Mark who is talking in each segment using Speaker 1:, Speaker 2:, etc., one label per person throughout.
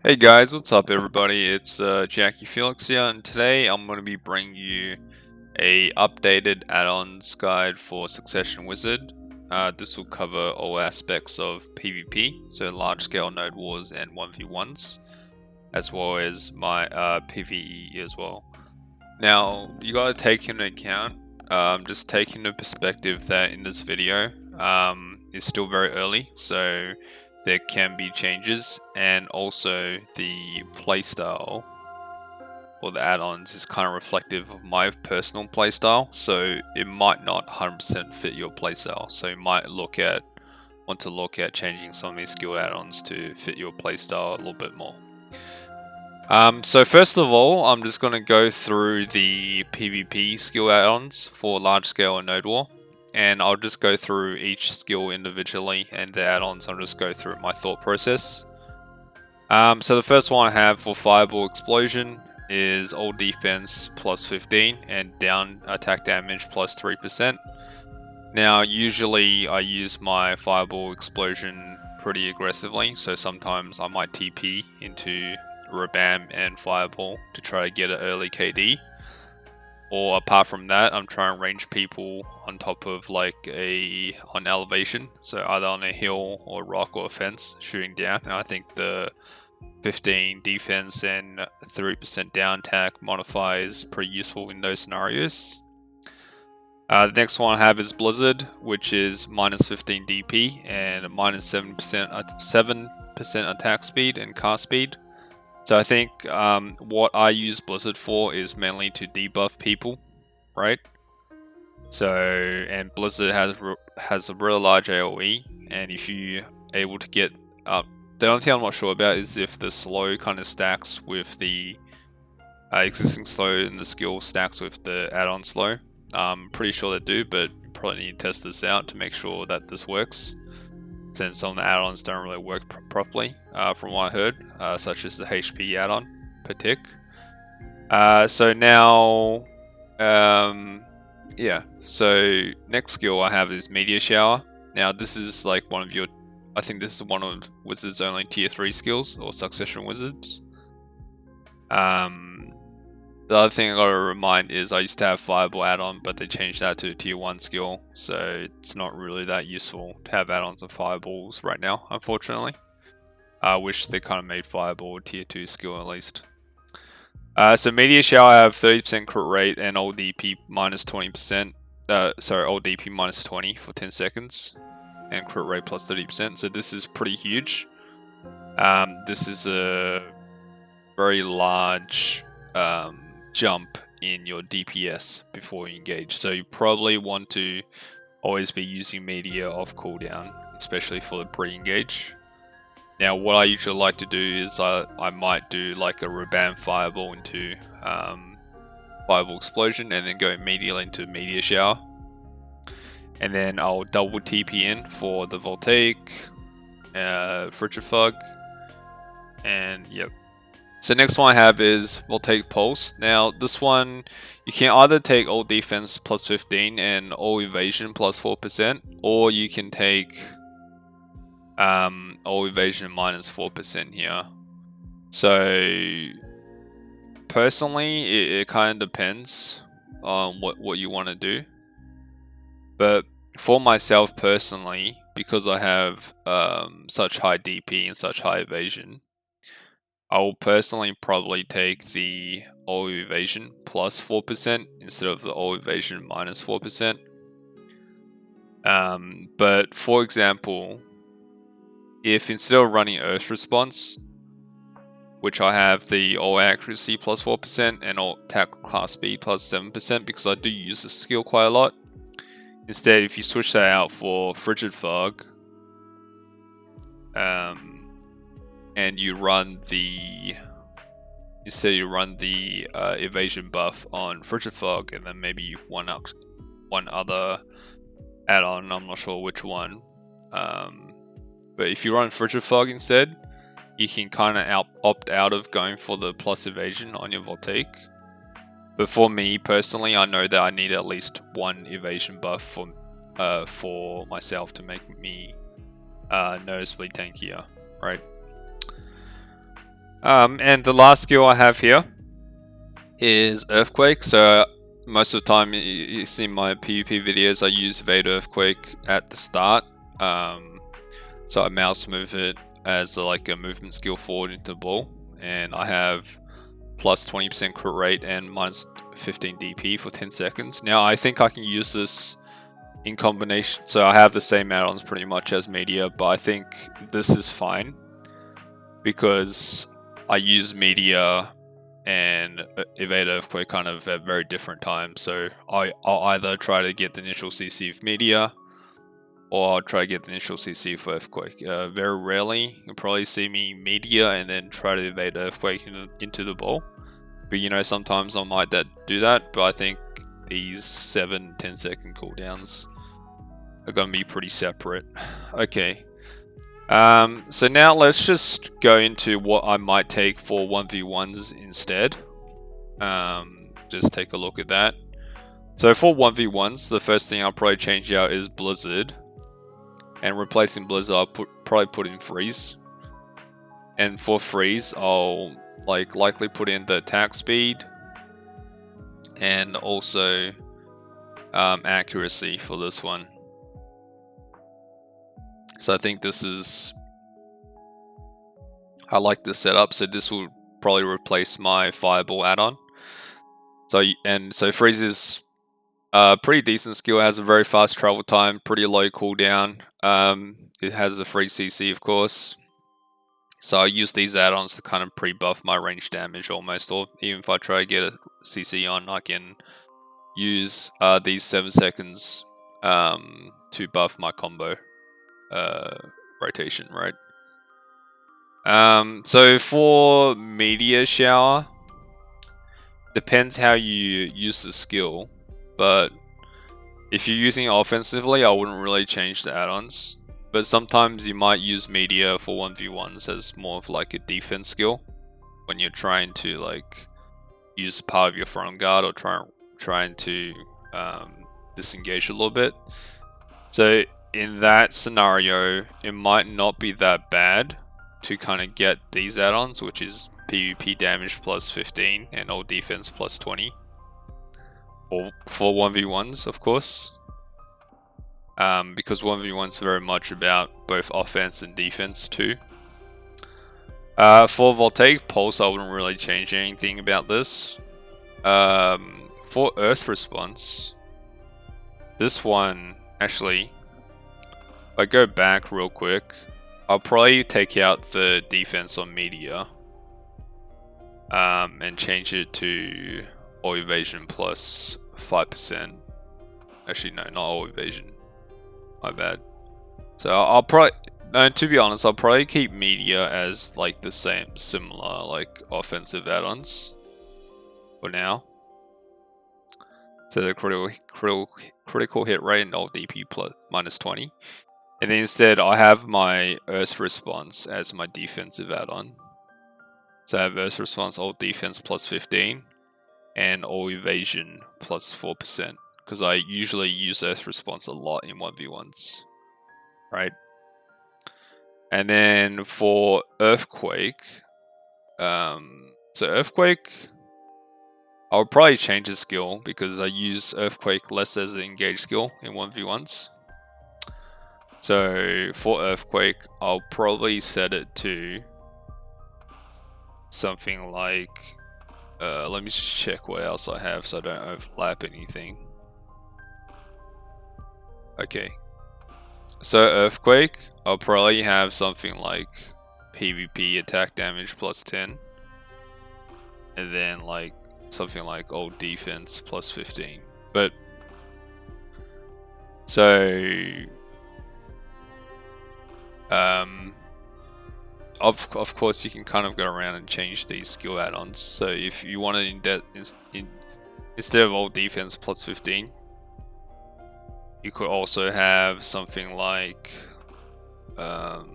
Speaker 1: Hey guys, what's up everybody? It's Jackie Felix here, and today I'm going to be bringing you a updated add-ons guide for Succession Wizard. This will cover all aspects of PvP, so large-scale node wars and 1v1s, as well as my PvE as well. Now, you got to take into account, just take into perspective that in this video, it's still very early, so there can be changes, and also the playstyle or the add-ons is kind of reflective of my personal playstyle, so it might not 100% fit your playstyle. So you might want to look at changing some of these skill add-ons to fit your playstyle a little bit more. So first of all, I'm just going to go through the PvP skill add-ons for large scale and node war. And I'll just go through each skill individually, and the add-ons I'll just go through my thought process. So the first one I have for Fireball Explosion is all defense plus 15 and down attack damage plus 3%. Now usually I use my Fireball Explosion pretty aggressively, so sometimes I might TP into Rabam and Fireball to try to get an early KD. Or apart from that, I'm trying to range people on top of on elevation, so either on a hill or rock or a fence shooting down. And I think the 15 defense and 3% down attack modifier is pretty useful in those scenarios. The next one I have is Blizzard, which is minus 15 DP and minus 7% attack speed and cast speed. So I think what I use Blizzard for is mainly to debuff people, right? So, and Blizzard has a really large AoE, and if you're able to get up, the only thing I'm not sure about is if the slow kind of stacks with the existing slow and the skill stacks with the add-on slow. I'm pretty sure they do, but you probably need to test this out to make sure that this works, since some of the add-ons don't really work properly, from what I heard, such as the HP add-on per tick. So now, yeah, so next skill I have is Meteor Shower. Now this is like I think this is one of Wizard's only tier 3 skills, or Succession Wizards. The other thing I gotta remind is I used to have Fireball add-on, but they changed that to a tier 1 skill, so it's not really that useful to have add-ons of Fireballs right now, unfortunately. I wish they kind of made Fireball a tier 2 skill at least. So Meteor Shower, I have 30% crit rate and all DP minus 20%. All DP minus 20 for 10 seconds, and crit rate plus 30%, so this is pretty huge. This is a very large jump in your DPS before you engage, so you probably want to always be using Meteor off cooldown, especially for the pre-engage. Now what I usually like to do is I might do like a Rabam Fireball into Fireball Explosion and then go immediately into Meteor Shower, and then I'll double TP in for the Voltaic, Frigid and yep. So next one I have is Voltaic Pulse. Now this one, you can either take all defense plus 15 and all evasion plus 4%, or you can take all evasion minus 4% here. So personally, it kind of depends on what you want to do. But for myself personally, because I have such high DP and such high evasion, I will personally probably take the all evasion plus 4% instead of the all evasion minus 4%. But for example, if instead of running Earth Response, which I have the all accuracy plus 4% and all attack class speed plus 7%, because I do use this skill quite a lot. Instead, if you switch that out for Frigid Fog, and you run the evasion buff on Frigid Fog, and then maybe one other add-on, I'm not sure which one. But if you run Frigid Fog instead, you can kind of opt out of going for the plus evasion on your Voltaic. But for me personally, I know that I need at least one evasion buff for myself to make me noticeably tankier, right? And the last skill I have here is Earthquake. So most of the time you see my PvP videos, I use Evade Earthquake at the start. So I mouse move it as like a movement skill forward into the ball, and I have plus 20% crit rate and minus 15 DP for 10 seconds. Now I think I can use this in combination, so I have the same add-ons pretty much as Meteor, but I think this is fine because I use Meteor and Evade Earthquake kind of at very different times. So I'll either try to get the initial CC of Meteor, or I'll try to get the initial CC for Earthquake. Very rarely, you'll probably see me Meteor and then try to evade Earthquake into the ball. But you know, sometimes I might do that, but I think these 7-10 second cooldowns are going to be pretty separate. Okay. So now let's just go into what I might take for 1v1s instead. Just take a look at that. So for 1v1s, the first thing I'll probably change out is Blizzard. And replacing Blizzard, I'll probably put in Freeze. And for Freeze, I'll likely put in the attack speed. And also accuracy for this one. So I think this is... I like this setup, so this will probably replace my Fireball add-on. So Freeze is a pretty decent skill. It has a very fast travel time, pretty low cooldown. It has a free CC, of course. So I use these add-ons to kind of pre-buff my range damage almost, or even if I try to get a CC on, I can use these 7 seconds to buff my combo rotation, right? So for Meteor Shower, depends how you use the skill, but if you're using it offensively, I wouldn't really change the add-ons. But sometimes you might use Meteor for 1v1s as more of like a defense skill when you're trying to like use a part of your front guard or trying to disengage a little bit. So in that scenario, it might not be that bad to kind of get these add-ons, which is PvP damage plus 15 and all defense plus 20. Or for 1v1s, of course. Because 1v1's very much about both offense and defense too. For Voltaic Pulse, I wouldn't really change anything about this. For Earth Response, this one, actually, if I go back real quick, I'll probably take out the defense on Meteor. And change it to all evasion plus 5%. Actually, no, not all evasion. My bad. So I'll probably, no, to be honest, I'll probably keep Meteor as like the same, similar like offensive add-ons for now. So the critical hit rate and all DP plus minus 20. And then instead, I have my Earth Response as my defensive add-on. So I have Earth Response, all defense plus 15, and all evasion plus 4%. Because I usually use Earth Response a lot in 1v1s, right? And then for Earthquake, so Earthquake, I'll probably change the skill because I use Earthquake less as an engaged skill in 1v1s. So for Earthquake, I'll probably set it to something like, let me just check what else I have so I don't overlap anything. Okay, so Earthquake, I'll probably have something like PvP attack damage plus 10, and then like something like old defense plus 15. But so of course you can kind of go around and change these skill add-ons. So if you want to instead of old defense plus 15, you could also have something like old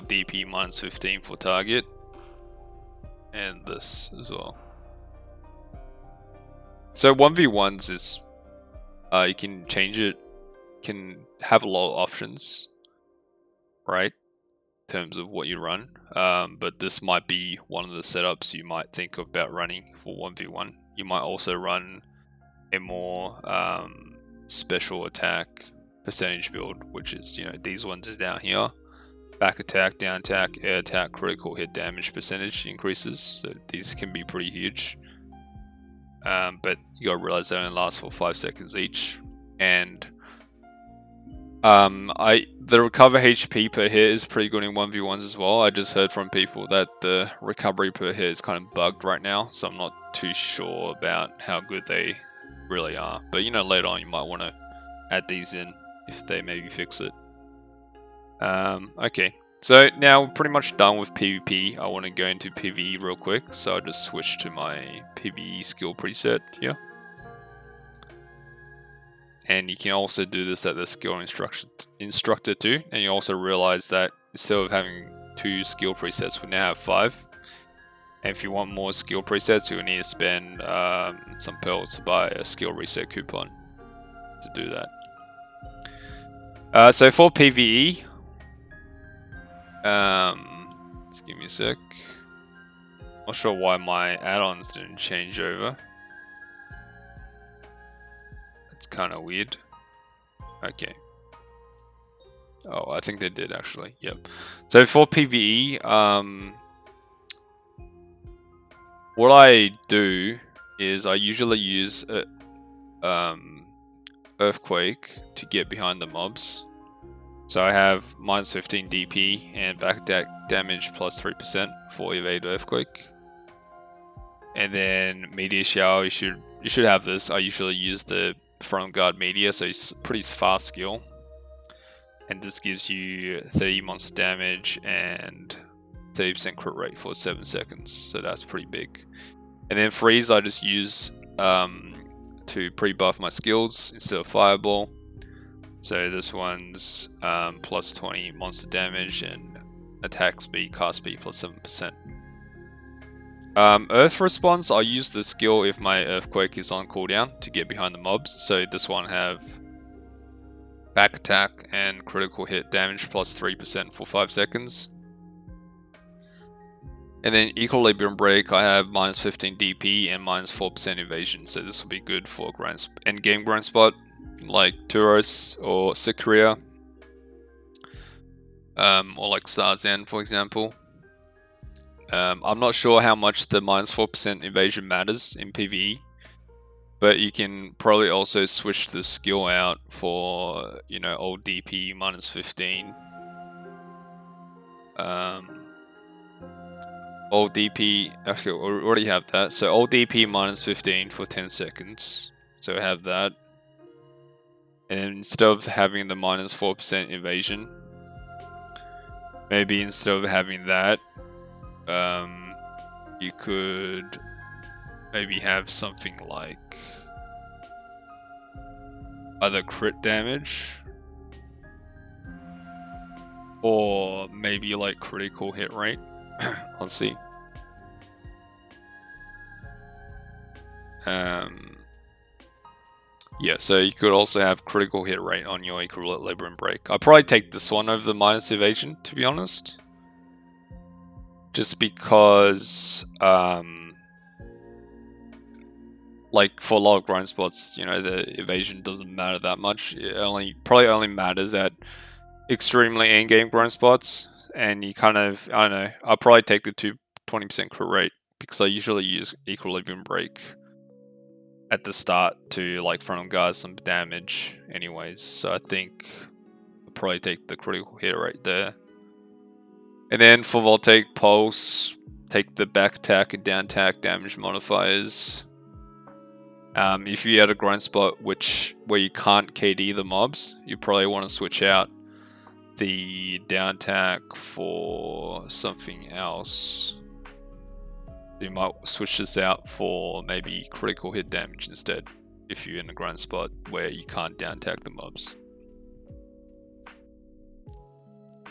Speaker 1: DP minus 15 for target, and this as well. So 1v1s is you can change it, can have a lot of options, right? terms of what you run. But this might be one of the setups you might think about running for 1v1. You might also run a more special attack percentage build, which is, these ones is down here. Back attack, down attack, air attack, critical hit damage percentage increases. So these can be pretty huge. But you gotta realize they only last for 5 seconds each. And the recover HP per hit is pretty good in 1v1s as well. I just heard from people that the recovery per hit is kind of bugged right now, so I'm not too sure about how good they really are. But later on you might want to add these in if they maybe fix it. Okay, so now we're pretty much done with PvP. I want to go into PvE real quick, so I'll just switch to my PvE skill preset here. And you can also do this at the skill instructor too. And you also realize that instead of having 2 skill presets, we now have 5. And if you want more skill presets, you'll need to spend some pearls to buy a skill reset coupon to do that. So for PvE, just give me a sec. Not sure why my add-ons didn't change over. It's kind of weird. Okay. Oh, I think they did actually. Yep. So for PvE, what I do is I usually use Earthquake to get behind the mobs. So I have -15 DP and back attack damage plus 3% for evade Earthquake. And then Meteor Shower, you should have this. I usually use the front guard meteor, so it's pretty fast skill, and this gives you 30 monster damage and 30% crit rate for 7 seconds, so that's pretty big. And then freeze I just use to pre-buff my skills instead of fireball, so this one's plus 20 monster damage and attack speed, cast speed plus 7%. Earth response, I'll use the skill if my Earthquake is on cooldown to get behind the mobs. So this one have back attack and critical hit damage plus 3% for 5 seconds. And then Equilibrium Break, I have -15 DP and -4% evasion. So this will be good for endgame grind spot like Turos or Sikria. Or like Starzan, for example. I'm not sure how much the -4% evasion matters in PvE, but you can probably also switch the skill out for, old DP -15. Old DP, actually we already have that, so old DP -15 for 10 seconds, so I have that. And instead of having the -4% evasion, maybe instead of having that, you could maybe have something like either crit damage or maybe like critical hit rate. Let's see. Yeah, so you could also have critical hit rate on your Equilibrium Break. I'd probably take this one over the minus evasion, to be honest. Just because, like for a lot of grind spots, the evasion doesn't matter that much. It probably only matters at extremely endgame grind spots. And you kind of, I don't know, I'll probably take the 20% crit rate because I usually use Equilibrium Break at the start to like front guard some damage anyways. So I think I'll probably take the critical hit rate there. And then for Voltaic Pulse, take the back attack and down attack damage modifiers. If you had a grind spot where you can't KD the mobs, you probably want to switch out the down attack for something else. You might switch this out for maybe critical hit damage instead, if you're in a grind spot where you can't down attack the mobs.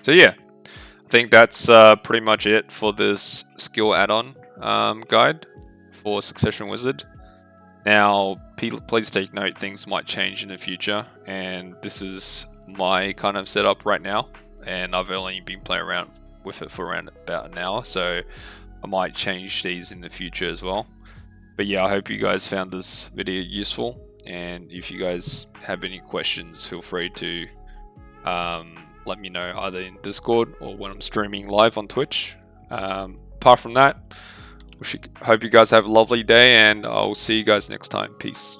Speaker 1: So yeah, I think that's pretty much it for this skill add-on guide for Succession Wizard. Now, please take note, things might change in the future, and this is my kind of setup right now, and I've only been playing around with it for around about an hour, so I might change these in the future as well. But yeah, I hope you guys found this video useful, and if you guys have any questions, feel free to let me know either in Discord or when I'm streaming live on Twitch. Apart from that, hope you guys have a lovely day, and I'll see you guys next time. Peace.